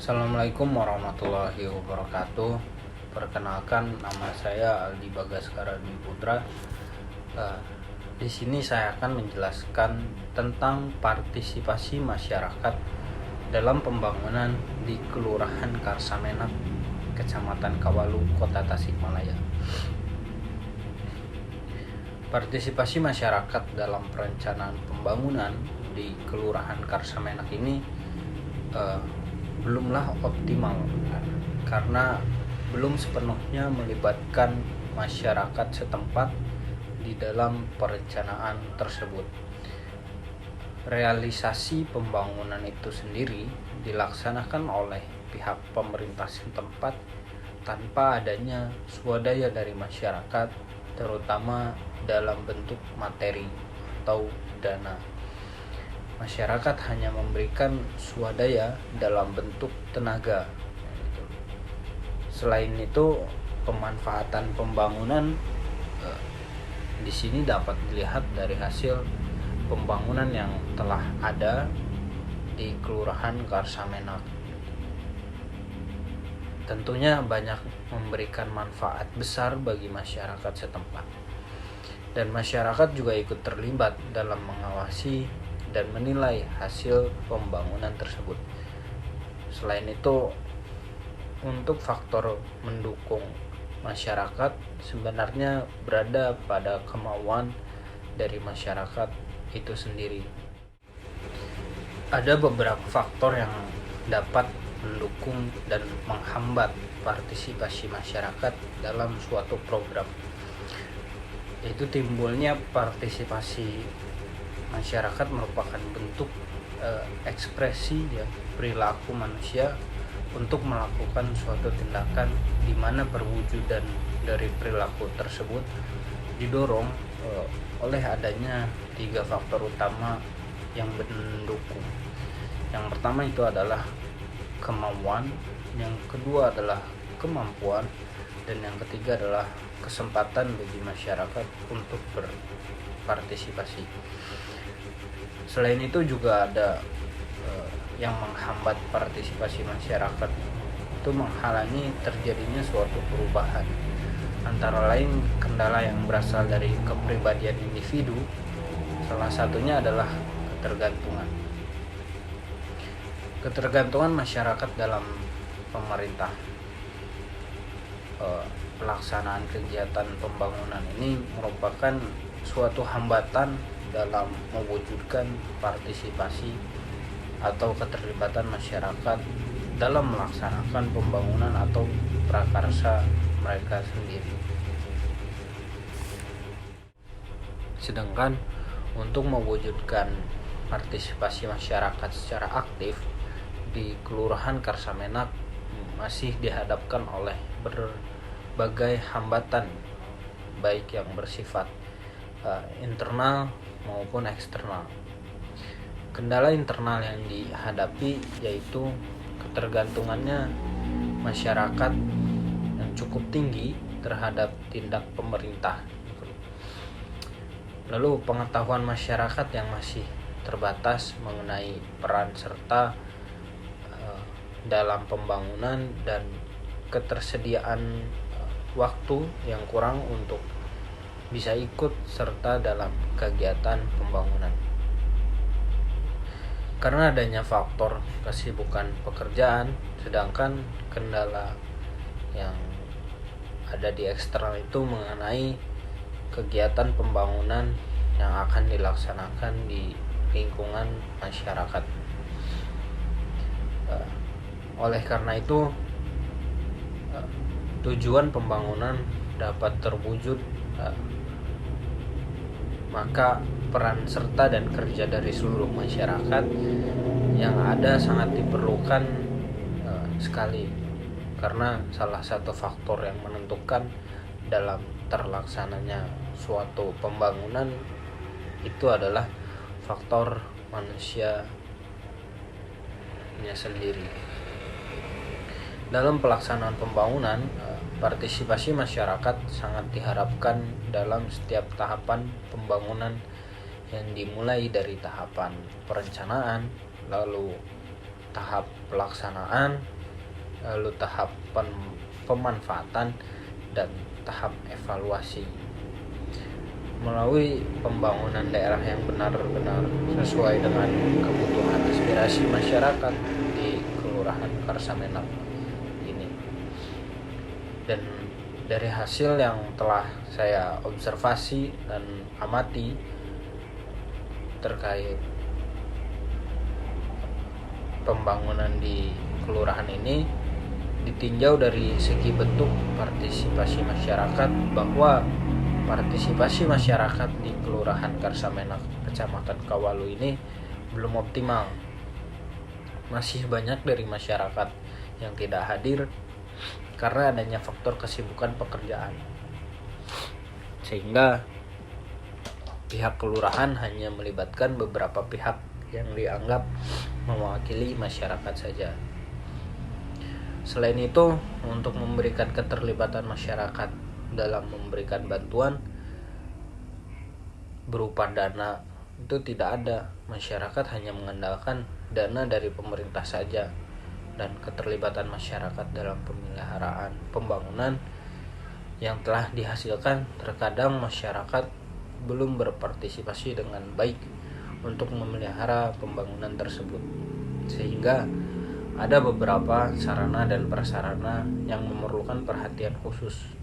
Assalamualaikum warahmatullahi wabarakatuh. Perkenalkan, nama saya Aldi Bagaskara Dwi Putra. Di sini saya akan menjelaskan tentang partisipasi masyarakat dalam pembangunan di Kelurahan Karsamenak, Kecamatan Kawalu, Kota Tasikmalaya. Partisipasi masyarakat dalam perencanaan pembangunan di Kelurahan Karsamenak ini belumlah optimal karena belum sepenuhnya melibatkan masyarakat setempat di dalam perencanaan tersebut. Realisasi pembangunan itu sendiri dilaksanakan oleh pihak pemerintah setempat tanpa adanya swadaya dari masyarakat, terutama dalam bentuk materi atau dana. Masyarakat hanya memberikan swadaya dalam bentuk tenaga. Selain itu, pemanfaatan pembangunan di sini dapat dilihat dari hasil pembangunan yang telah ada di Kelurahan Karsamenak. Tentunya banyak memberikan manfaat besar bagi masyarakat setempat. Dan masyarakat juga ikut terlibat dalam mengawasi dan menilai hasil pembangunan tersebut. Selain itu, untuk faktor mendukung masyarakat sebenarnya berada pada kemauan dari masyarakat itu sendiri. Ada beberapa faktor yang dapat mendukung dan menghambat partisipasi masyarakat dalam suatu program. Itu timbulnya partisipasi masyarakat merupakan bentuk ekspresi perilaku manusia untuk melakukan suatu tindakan di mana perwujudan dari perilaku tersebut didorong oleh adanya 3 faktor utama yang mendukung. Yang pertama itu adalah kemauan, yang kedua adalah kemampuan, dan yang ketiga adalah kesempatan bagi masyarakat untuk berpartisipasi. Selain itu juga ada yang menghambat partisipasi masyarakat, itu menghalangi terjadinya suatu perubahan. Antara lain kendala yang berasal dari kepribadian individu, salah satunya adalah ketergantungan. Ketergantungan masyarakat dalam pemerintah. Pelaksanaan kegiatan pembangunan ini merupakan suatu hambatan dalam mewujudkan partisipasi atau keterlibatan masyarakat dalam melaksanakan pembangunan atau prakarsa mereka sendiri. Sedangkan untuk mewujudkan partisipasi masyarakat secara aktif di Kelurahan Karsamenak masih dihadapkan oleh berbagai hambatan, baik yang bersifat internal maupun eksternal. Kendala internal yang dihadapi yaitu ketergantungannya masyarakat yang cukup tinggi terhadap tindak pemerintah. Lalu pengetahuan masyarakat yang masih terbatas mengenai peran serta dalam pembangunan dan ketersediaan waktu yang kurang untuk bisa ikut serta dalam kegiatan pembangunan. Karena adanya faktor kesibukan pekerjaan, sedangkan kendala yang ada di eksternal itu mengenai kegiatan pembangunan yang akan dilaksanakan di lingkungan masyarakat. Oleh karena itu, tujuan pembangunan dapat terwujud, maka peran serta dan kerja dari seluruh masyarakat yang ada sangat diperlukan sekali, karena salah satu faktor yang menentukan dalam terlaksananya suatu pembangunan itu adalah faktor manusianya sendiri. Dalam pelaksanaan pembangunan, partisipasi masyarakat sangat diharapkan dalam setiap tahapan pembangunan yang dimulai dari tahapan perencanaan, lalu tahap pelaksanaan, lalu tahap pemanfaatan dan tahap evaluasi. Melalui pembangunan daerah yang benar-benar sesuai dengan kebutuhan aspirasi masyarakat di Kelurahan Karsamenak ini. Dan dari hasil yang telah saya observasi dan amati terkait pembangunan di kelurahan ini, ditinjau dari segi bentuk partisipasi masyarakat, bahwa partisipasi masyarakat di Kelurahan Karsamenak Kecamatan Kawalu ini belum optimal. Masih banyak dari masyarakat yang tidak hadir karena adanya faktor kesibukan pekerjaan, sehingga pihak kelurahan hanya melibatkan beberapa pihak yang dianggap mewakili masyarakat saja. Selain itu, untuk memberikan keterlibatan masyarakat dalam memberikan bantuan berupa dana itu tidak ada. Masyarakat hanya mengandalkan dana dari pemerintah saja, dan keterlibatan masyarakat dalam pemeliharaan pembangunan yang telah dihasilkan, terkadang masyarakat belum berpartisipasi dengan baik untuk memelihara pembangunan tersebut, sehingga ada beberapa sarana dan prasarana yang memerlukan perhatian khusus,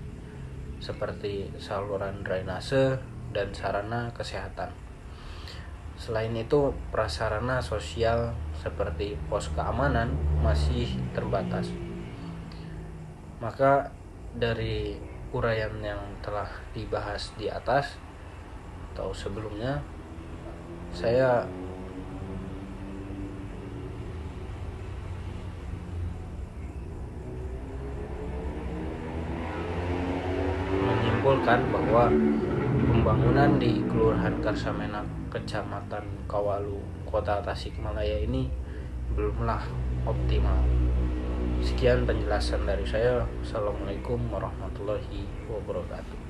seperti saluran drainase dan sarana kesehatan. Selain itu, prasarana sosial seperti pos keamanan masih terbatas. Maka dari uraian yang telah dibahas di atas atau sebelumnya, saya menyimpulkan bahwa pembangunan di Kelurahan Karsamenak Kecamatan Kawalu Kota Tasikmalaya ini belumlah optimal. Sekian penjelasan dari saya. Assalamualaikum warahmatullahi wabarakatuh.